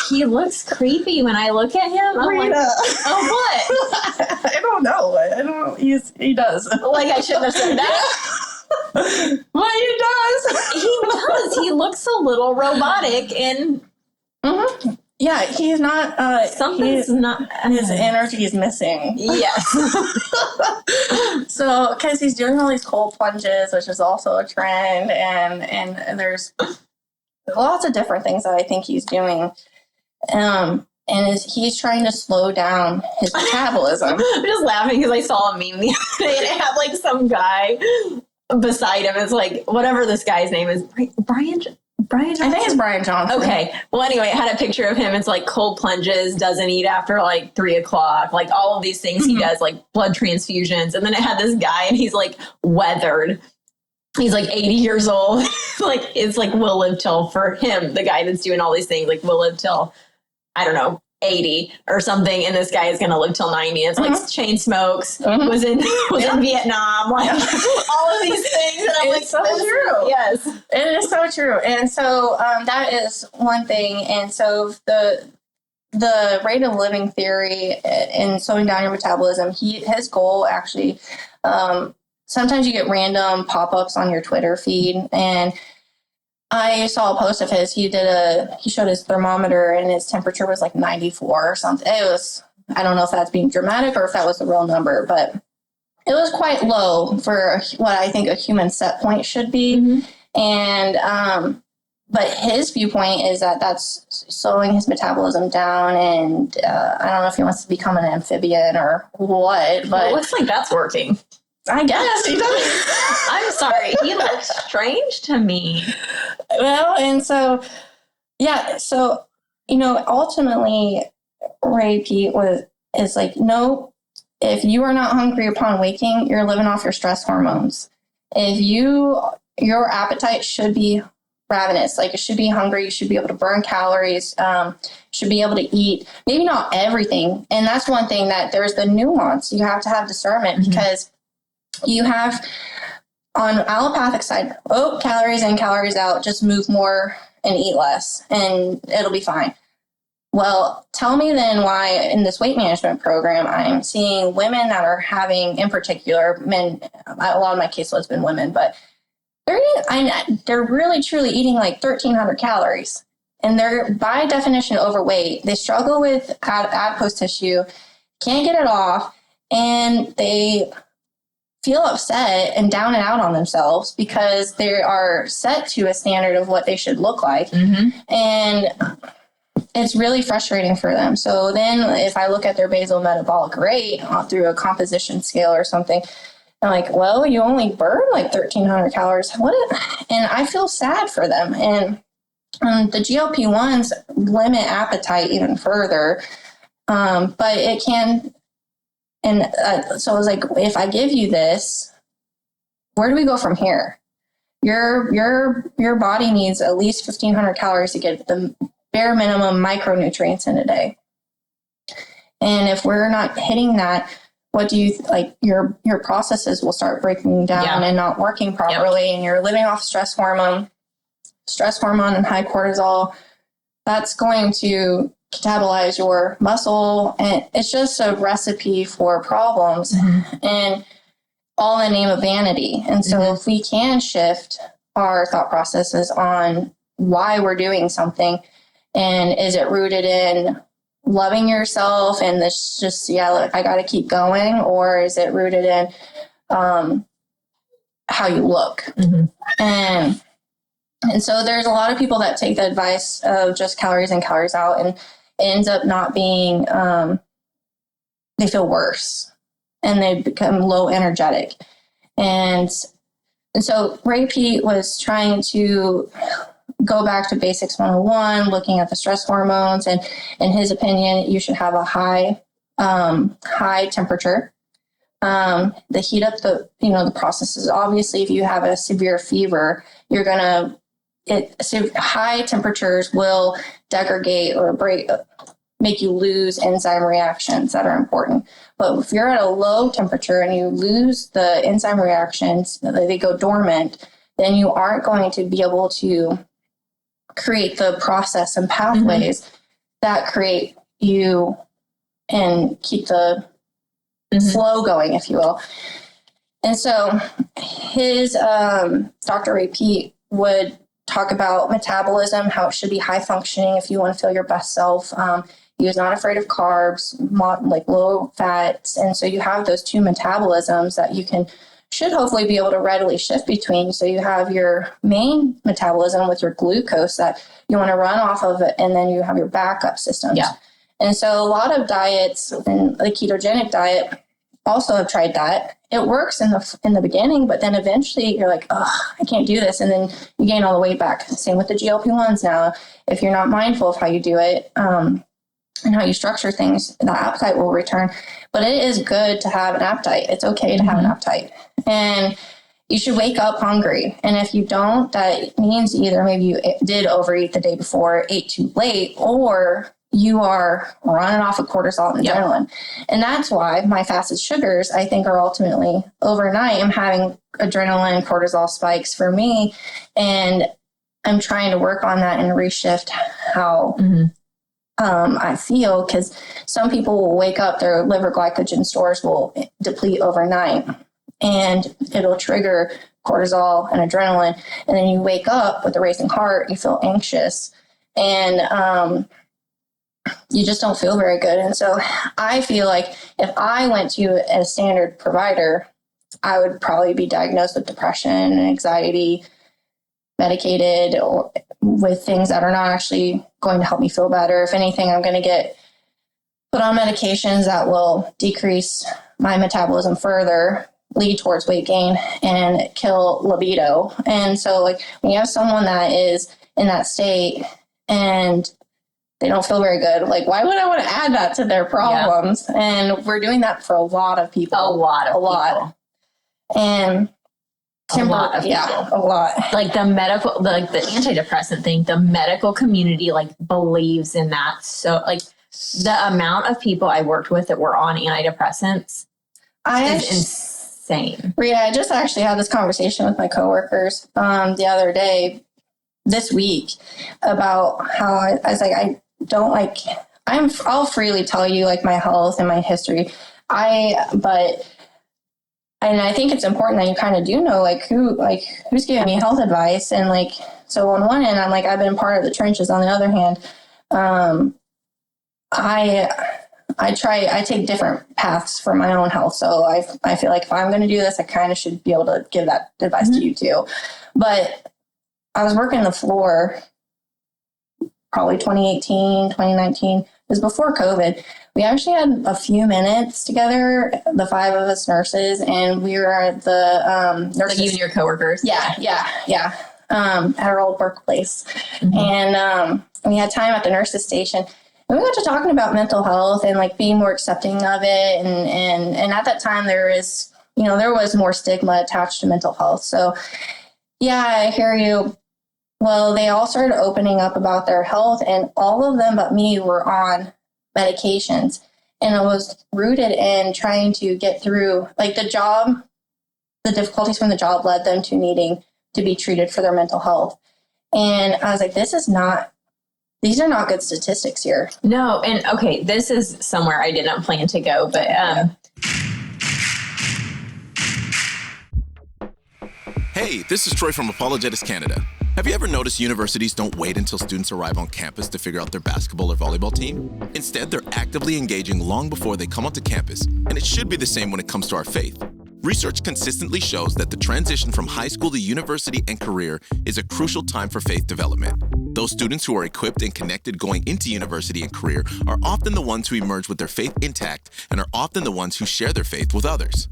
He looks creepy when I look at him. I'm Rita. like, oh, what? I don't know. He does. Like, I shouldn't have said that. Well, he does. He does. He looks a little robotic, and yeah, he's not. Something's not. His energy is missing. Yes. So, because he's doing all these cold plunges, which is also a trend, and there's lots of different things that I think he's doing. And he's trying to slow down his metabolism. I'm just laughing because I saw a meme the other day and it had like some guy beside him. It's like, whatever this guy's name is, Bryan Johnson? I think it's Bryan Johnson. Okay. Well, anyway, it had a picture of him. It's like cold plunges, doesn't eat after like 3:00, like all of these things he does, like blood transfusions. And then it had this guy and he's like weathered. He's like 80 years old. Like, it's like, will live till, for him, the guy that's doing all these things, like will live till, I don't know, 80 or something, and this guy is going to live till 90. It's like chain smokes, was in Vietnam, like all of these things. And I'm like, so true. Yes, it is so true. And so that is one thing. And so the rate of living theory and slowing down your metabolism, his goal actually, sometimes you get random pop-ups on your Twitter feed, and I saw a post of his. He showed his thermometer and his temperature was like 94 or something. It was, I don't know if that's being dramatic or if that was the real number, but it was quite low for what I think a human set point should be. And, but his viewpoint is that that's slowing his metabolism down. And I don't know if he wants to become an amphibian or what, but it looks like that's working. I guess he does. I'm sorry. He looks strange to me. Well, and so, yeah. So, ultimately, Peat is like, no, if you are not hungry upon waking, you're living off your stress hormones. If your appetite should be ravenous, like it should be hungry, you should be able to burn calories, should be able to eat, maybe not everything. And that's one thing that there's the nuance. You have to have discernment because you have on allopathic side, calories in, calories out, just move more and eat less and it'll be fine. Well, tell me then why in this weight management program, I'm seeing women that are having, in particular, men, a lot of my caseload's been women, but they're really truly eating like 1,300 calories. And they're by definition overweight. They struggle with adipose tissue, can't get it off, and they feel upset and down and out on themselves because they are set to a standard of what they should look like. And it's really frustrating for them. So then if I look at their basal metabolic rate through a composition scale or something, I'm like, well, you only burn like 1,300 calories. And I feel sad for them. And the GLP-1s limit appetite even further. But it can. And so I was like, if I give you this, where do we go from here? Your body needs at least 1,500 calories to get the bare minimum micronutrients in a day. And if we're not hitting that, what do you like? Your processes will start breaking down and not working properly, and you're living off stress hormone and high cortisol. That's going to catabolize your muscle, and it's just a recipe for problems and all in the name of vanity. And so if we can shift our thought processes on why we're doing something, and is it rooted in loving yourself and this just, I got to keep going, or is it rooted in how you look? And And so there's a lot of people that take the advice of just calories in, calories out, and it ends up not being, they feel worse and they become low energetic. And so Ray Peat was trying to go back to Basics 101, looking at the stress hormones, and in his opinion, you should have a high temperature. The heat up the processes. Obviously, if you have a severe fever, you're gonna high temperatures will degrade or make you lose enzyme reactions that are important. But if you're at a low temperature and you lose the enzyme reactions, they go dormant, then you aren't going to be able to create the process and pathways that create you and keep the flow going, if you will. And so his Dr. Ray Peat would talk about metabolism, how it should be high functioning if you want to feel your best self. He was not afraid of carbs, like low fats. And so you have those two metabolisms that you should hopefully be able to readily shift between. So you have your main metabolism with your glucose that you want to run off of it, and then you have your backup systems. Yeah. And so a lot of diets, and the ketogenic diet, also have tried that. It works in the beginning, but then eventually you're like, oh, I can't do this. And then you gain all the weight back. Same with the GLP-1s now. If you're not mindful of how you do it and how you structure things, the appetite will return. But it is good to have an appetite. It's okay to have an appetite. And you should wake up hungry. And if you don't, that means either maybe you did overeat the day before, ate too late, or you are running off of cortisol and adrenaline. And that's why my fasted sugars, I think, are ultimately overnight. I'm having adrenaline, cortisol spikes for me. And I'm trying to work on that and reshift how I feel, because some people will wake up, their liver glycogen stores will deplete overnight, and it'll trigger cortisol and adrenaline. And then you wake up with a racing heart, you feel anxious, and you just don't feel very good. And so I feel like if I went to a standard provider, I would probably be diagnosed with depression and anxiety, medicated, or with things that are not actually going to help me feel better. If anything, I'm going to get put on medications that will decrease my metabolism further, lead towards weight gain, and kill libido. And so, like, when you have someone that is in that state and they don't feel very good, like, why would I want to add that to their problems? Yeah. And we're doing that for a lot of people. A lot. And a lot. Like the medical, like the antidepressant thing, the medical community like believes in that. So like the amount of people I worked with that were on antidepressants is insane. Rita, I just actually had this conversation with my coworkers the other day, this week, about how I was like, I don't like, I'll freely tell you like my health and my history. And I think it's important that you kind of do know who's giving me health advice. And like, so on one end, I'm like, I've been part of the trenches. On the other hand, I take different paths for my own health. So I feel like if I'm going to do this, I kind of should be able to give that advice to you too. But I was working the floor probably 2018, 2019. It was before COVID. We actually had a few minutes together, the five of us nurses, and we were at the nurses. Like you and your coworkers? Yeah. At our old workplace. And we had time at the nurses station. And we got to talking about mental health and like being more accepting of it. And at that time there was more stigma attached to mental health. So yeah, I hear you. Well, they all started opening up about their health, and all of them but me were on medications. And it was rooted in trying to get through like the difficulties from the job led them to needing to be treated for their mental health. And I was like, these are not good statistics here. No. And okay, this is somewhere I didn't plan to go, but Hey, this is Troy from Apologetics Canada. Have you ever noticed universities don't wait until students arrive on campus to figure out their basketball or volleyball team? Instead, they're actively engaging long before they come onto campus, and it should be the same when it comes to our faith. Research consistently shows that the transition from high school to university and career is a crucial time for faith development. Those students who are equipped and connected going into university and career are often the ones who emerge with their faith intact and are often the ones who share their faith with others.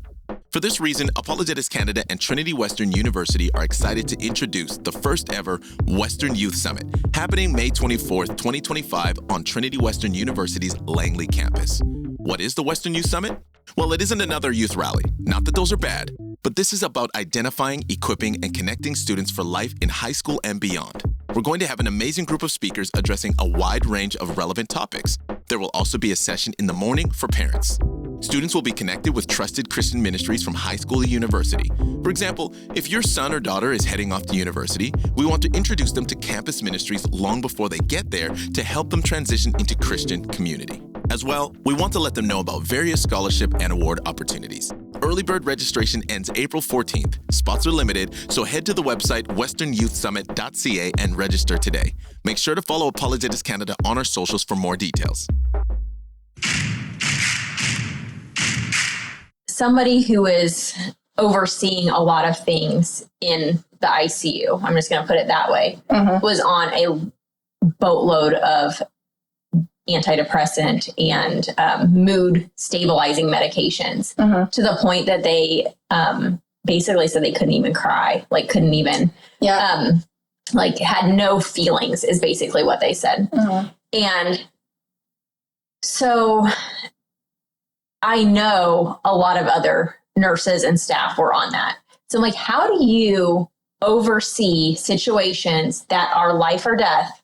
For this reason, Apologetics Canada and Trinity Western University are excited to introduce the first ever Western Youth Summit, happening May 24th, 2025 on Trinity Western University's Langley campus. What is the Western Youth Summit? Well, it isn't another youth rally. Not that those are bad, but this is about identifying, equipping, and connecting students for life in high school and beyond. We're going to have an amazing group of speakers addressing a wide range of relevant topics. There will also be a session in the morning for parents. Students will be connected with trusted Christian ministries from high school to university. For example, if your son or daughter is heading off to university, we want to introduce them to campus ministries long before they get there to help them transition into Christian community. As well, we want to let them know about various scholarship and award opportunities. Early bird registration ends April 14th. Spots are limited, so head to the website westernyouthsummit.ca and register today. Make sure to follow Apologetics Canada on our socials for more details. Somebody who is overseeing a lot of things in the ICU, I'm just going to put it that way, was on a boatload of antidepressant and mood stabilizing medications to the point that they basically said they couldn't even cry, like couldn't even, like had no feelings is basically what they said. And so I know a lot of other nurses and staff were on that. So I'm like, how do you oversee situations that are life or death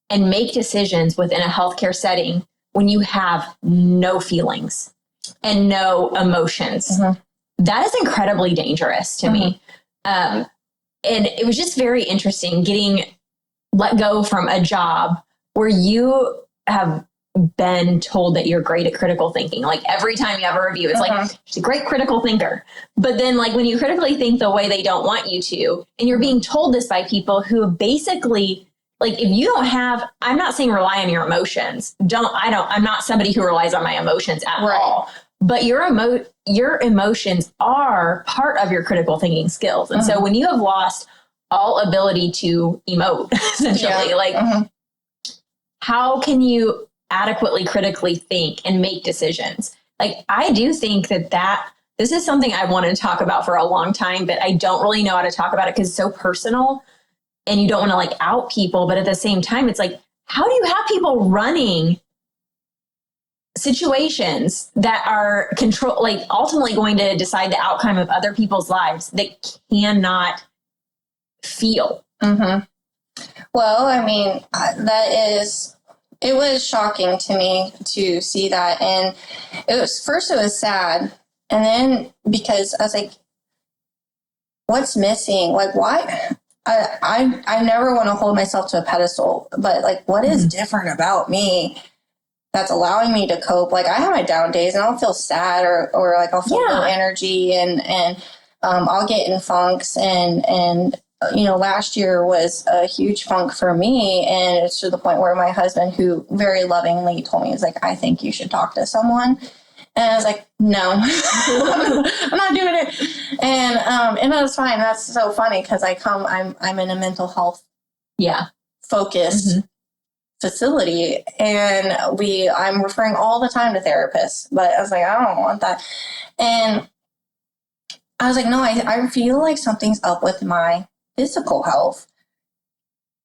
and make decisions within a healthcare setting when you have no feelings and no emotions? That is incredibly dangerous to me. And it was just very interesting getting let go from a job where you have been told that you're great at critical thinking. Like every time you have a review, it's like, she's a great critical thinker. But then like when you critically think the way they don't want you to, and you're being told this by people who basically, like if you don't have, I'm not saying rely on your emotions. I'm not somebody who relies on my emotions at all. But your emotions are part of your critical thinking skills. And so when you have lost all ability to emote, essentially, how can you adequately critically think and make decisions? Like, I do think that this is something I wanted to talk about for a long time, but I don't really know how to talk about it because it's so personal and you don't want to like out people. But at the same time, it's like, how do you have people running situations that are ultimately going to decide the outcome of other people's lives that cannot feel? Well, I mean, it was shocking to me to see that. And it was sad. And then because I was like, what's missing? Like, why? I never want to hold myself to a pedestal, but like, what is different about me that's allowing me to cope? Like, I have my down days and I'll feel sad or like I'll feel low energy and I'll get in funks and you know, last year was a huge funk for me. And it's to the point where my husband, who very lovingly told me, he's like, I think you should talk to someone. And I was like, no, I'm not doing it. And that was fine. That's so funny because I'm in a mental health focused facility, and I'm referring all the time to therapists, but I was like, I don't want that. And I was like, no, I feel like something's up with my physical health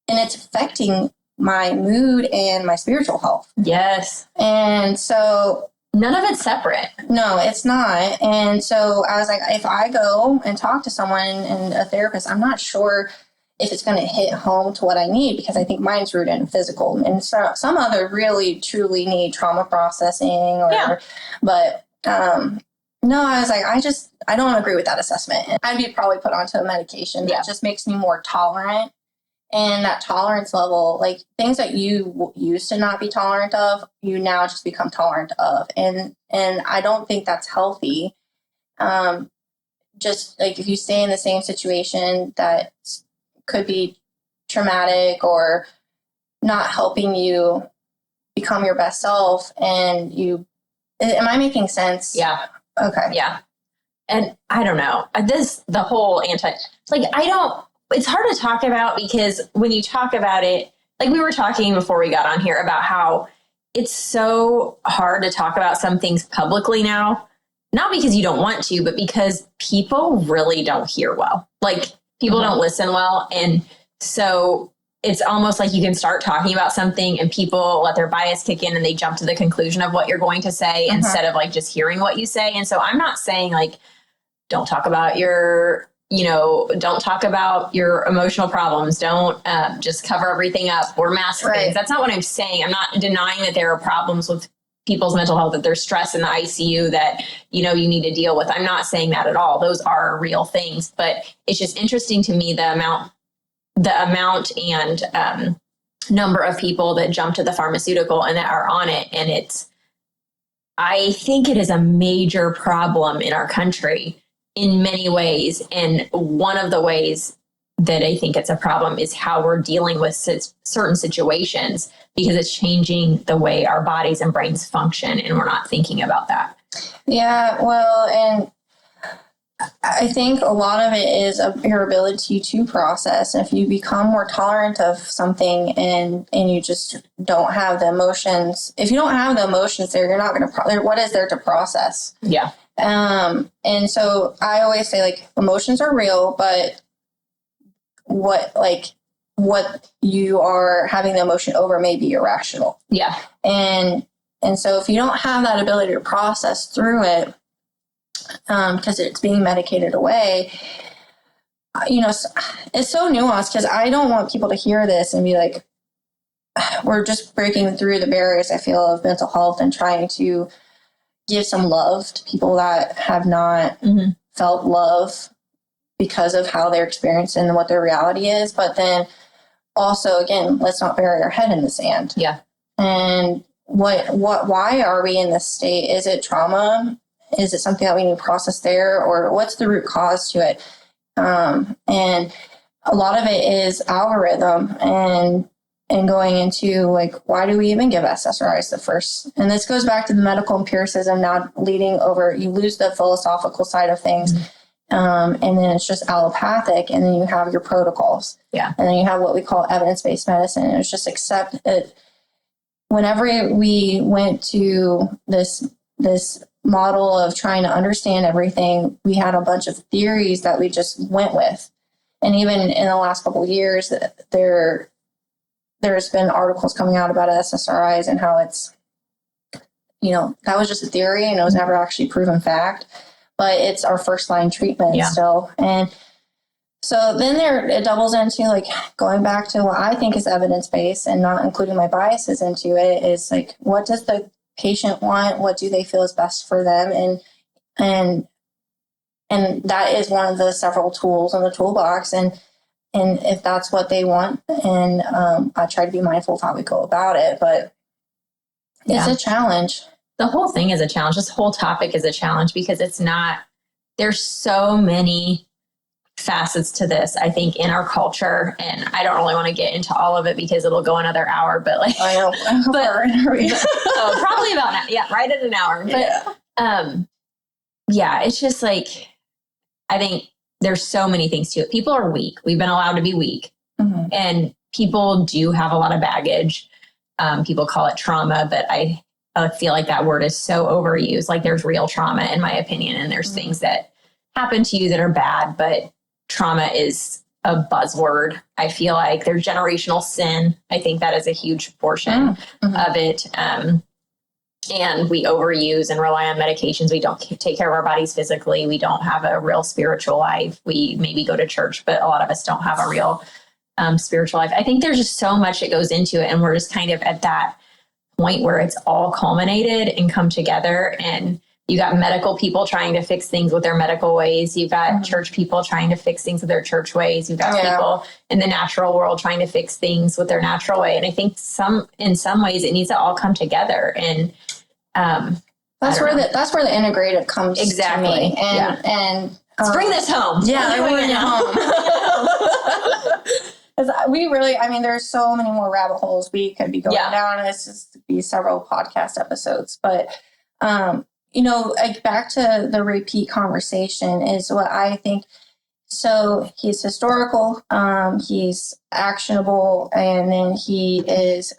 and it's affecting my mood and my spiritual health. Yes. And so none of it's separate. No, it's not. And so I was like, if I go and talk to someone and a therapist, I'm not sure if it's going to hit home to what I need, because I think mine's rooted in physical, and so some other really truly need trauma processing or whatever. But no, I was like, I don't agree with that assessment. I'd be probably put onto a medication that just makes me more tolerant. And that tolerance level, like things that you used to not be tolerant of, you now just become tolerant of. And I don't think that's healthy. Just like if you stay in the same situation that could be traumatic or not helping you become your best self, and am I making sense? Yeah. Okay. Yeah. and I don't know, the whole it's hard to talk about because when you talk about it, like we were talking before we got on here about how it's so hard to talk about some things publicly now, not because you don't want to, but because people really don't hear well. Like people don't listen well. And so it's almost like you can start talking about something and people let their bias kick in and they jump to the conclusion of what you're going to say instead of like just hearing what you say. And so I'm not saying like, don't talk about your emotional problems. Don't just cover everything up or mask things. That's not what I'm saying. I'm not denying that there are problems with people's mental health, that there's stress in the ICU that, you need to deal with. I'm not saying that at all. Those are real things, but it's just interesting to me the amount and number of people that jump to the pharmaceutical and that are on it. And I think it is a major problem in our country in many ways. And one of the ways that I think it's a problem is how we're dealing with certain situations, because it's changing the way our bodies and brains function. And we're not thinking about that. Yeah, well, and I think a lot of it is your ability to process. If you become more tolerant of something and you just don't have the emotions, if you don't have the emotions there, you're not going to, what is there to process? Yeah. And so I always say like emotions are real, but what you are having the emotion over may be irrational. Yeah. And so if you don't have that ability to process through it, because it's being medicated away, it's so nuanced, because I don't want people to hear this and be like, we're just breaking through the barriers, I feel, of mental health and trying to give some love to people that have not felt love because of how they're experiencing and what their reality is. But then also, again, let's not bury our head in the sand. Yeah. And why are we in this state? Is it trauma? Is it something that we need to process there, or what's the root cause to it? And a lot of it is algorithm and going into like, why do we even give SSRIs the first? And this goes back to the medical empiricism now leading over, you lose the philosophical side of things. And then it's just allopathic, and then you have your protocols. Yeah. And then you have what we call evidence-based medicine. And it's just accept it. Whenever we went to this model of trying to understand everything, we had a bunch of theories that we just went with. And even in the last couple of years, there's been articles coming out about SSRIs and how it's, that was just a theory and it was never actually proven fact, but it's our first line treatment still. And so then it doubles into like going back to what I think is evidence-based and not including my biases into it, is like, what does the patient want? What do they feel is best for them? And that is one of the several tools in the toolbox. And if that's what they want, and I try to be mindful of how we go about it, but it's a challenge. The whole thing is a challenge. This whole topic is a challenge because there's so many facets to this, I think, in our culture. And I don't really want to get into all of it because it'll go another hour, but like, I know, probably about now. Yeah. Right at an hour. But, it's just like, I think there's so many things to it. People are weak. We've been allowed to be weak, and people do have a lot of baggage. People call it trauma, but I feel like that word is so overused. Like there's real trauma, in my opinion, and there's things that happen to you that are bad, but trauma is a buzzword. I feel like there's generational sin. I think that is a huge portion of it. And we overuse and rely on medications. We don't take care of our bodies physically. We don't have a real spiritual life. We maybe go to church, but a lot of us don't have a real spiritual life. I think there's just so much that goes into it. And we're just kind of at that point where it's all culminated and come together. And you got medical people trying to fix things with their medical ways. You've got church people trying to fix things with their church ways. You've got people in the natural world trying to fix things with their natural way. And I think in some ways it needs to all come together. And that's where the integrative comes to me. And let's bring this home. Yeah, I bring it home. Because we really, there's so many more rabbit holes we could be going down. It's just be several podcast episodes, but like back to the repeat conversation is what I think. So he's historical, he's actionable, and then he is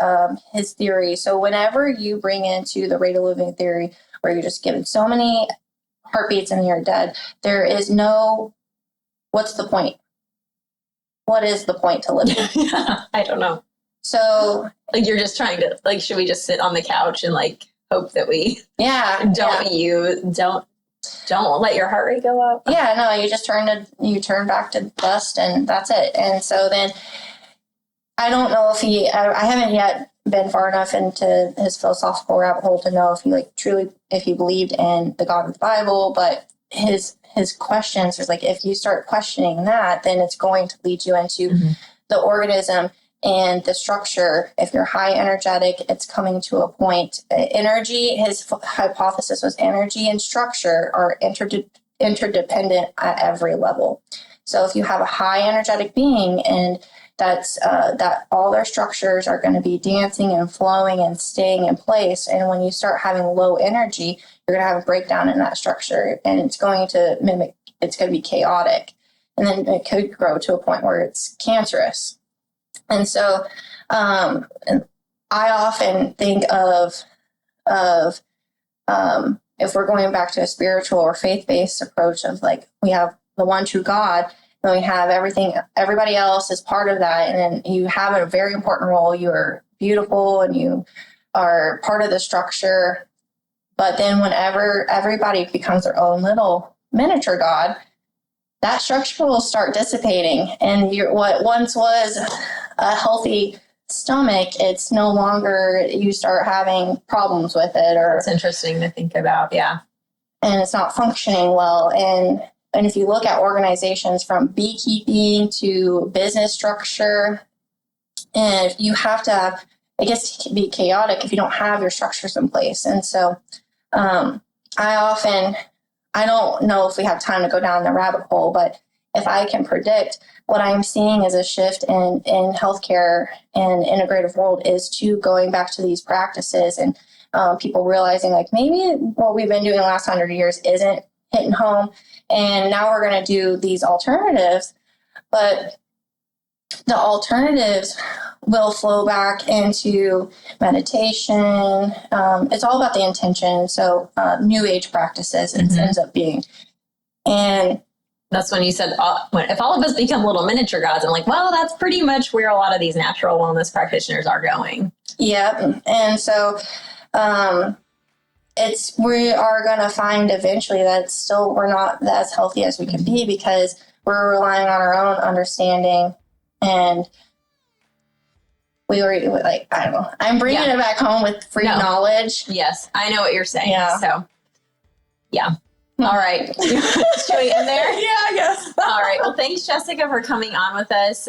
his theory. So whenever you bring into the rate of living theory, where you're just given so many heartbeats and you're dead, there is no, what's the point? What is the point to living? Yeah, I don't know. So like, you're just trying to, like, should we just sit on the couch and like hope that we don't let your heart rate go up? Yeah, no, you turn back to dust, and that's it. And so then I don't know if I haven't yet been far enough into his philosophical rabbit hole to know if he truly, if he believed in the God of the Bible, but his questions is like, if you start questioning that, then it's going to lead you into the organism and the structure. If you're high energetic, it's coming to a point. Energy, his hypothesis was energy and structure are interdependent at every level. So if you have a high energetic being, and that's that all their structures are going to be dancing and flowing and staying in place. And when you start having low energy, you're going to have a breakdown in that structure, and it's going to be chaotic. And then it could grow to a point where it's cancerous. And so I often think of if we're going back to a spiritual or faith-based approach of like, we have the one true God, and we have everybody else is part of that. And then you have a very important role. You're beautiful and you are part of the structure. But then whenever everybody becomes their own little miniature God, that structure will start dissipating. And what once was a healthy stomach, it's no longer, you start having problems with it. It's interesting to think about, yeah. And it's not functioning well. And if you look at organizations from beekeeping to business structure, and you have to have, it gets to be chaotic if you don't have your structures in place. And so I don't know if we have time to go down the rabbit hole, but if I can predict, what I'm seeing is a shift in healthcare and integrative world is to going back to these practices, and people realizing like maybe what we've been doing the last 100 years isn't hitting home, and now we're going to do these alternatives, but the alternatives will flow back into meditation. It's all about the intention. So new age practices, it ends up being. And that's when you said, if all of us become little miniature gods, I'm like, well, that's pretty much where a lot of these natural wellness practitioners are going. Yeah. And so we are going to find eventually that still we're not as healthy as we can be, because we're relying on our own understanding. And we were like, I don't know, I'm bringing it back home with free knowledge. Yes, I know what you're saying. Yeah. So, yeah. All right. Should we end there? Yeah, I guess. All right. Well, thanks, Jessica, for coming on with us.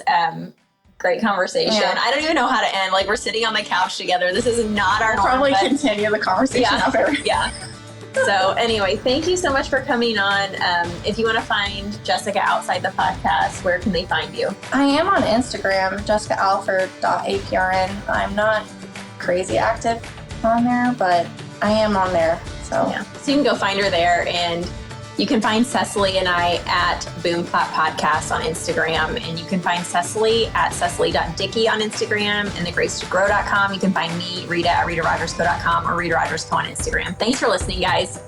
Great conversation. Yeah. I don't even know how to end. Like, we're sitting on the couch together. This is not our norm. Probably continue the conversation after. Yeah. So anyway, thank you so much for coming on. If you want to find Jessica outside the podcast, where can they find you? I am on Instagram, jessicaalford.aprn. I'm not crazy active on there, but I am on there. So you can go find her there, and you can find Cecily and I at Boom Clap Podcast on Instagram, and you can find Cecily at cecily.dickey on Instagram, and thegracetogrow.com. You can find me, Rita, at ritarogersco.com, or Rita Rogers Co on Instagram. Thanks for listening, guys.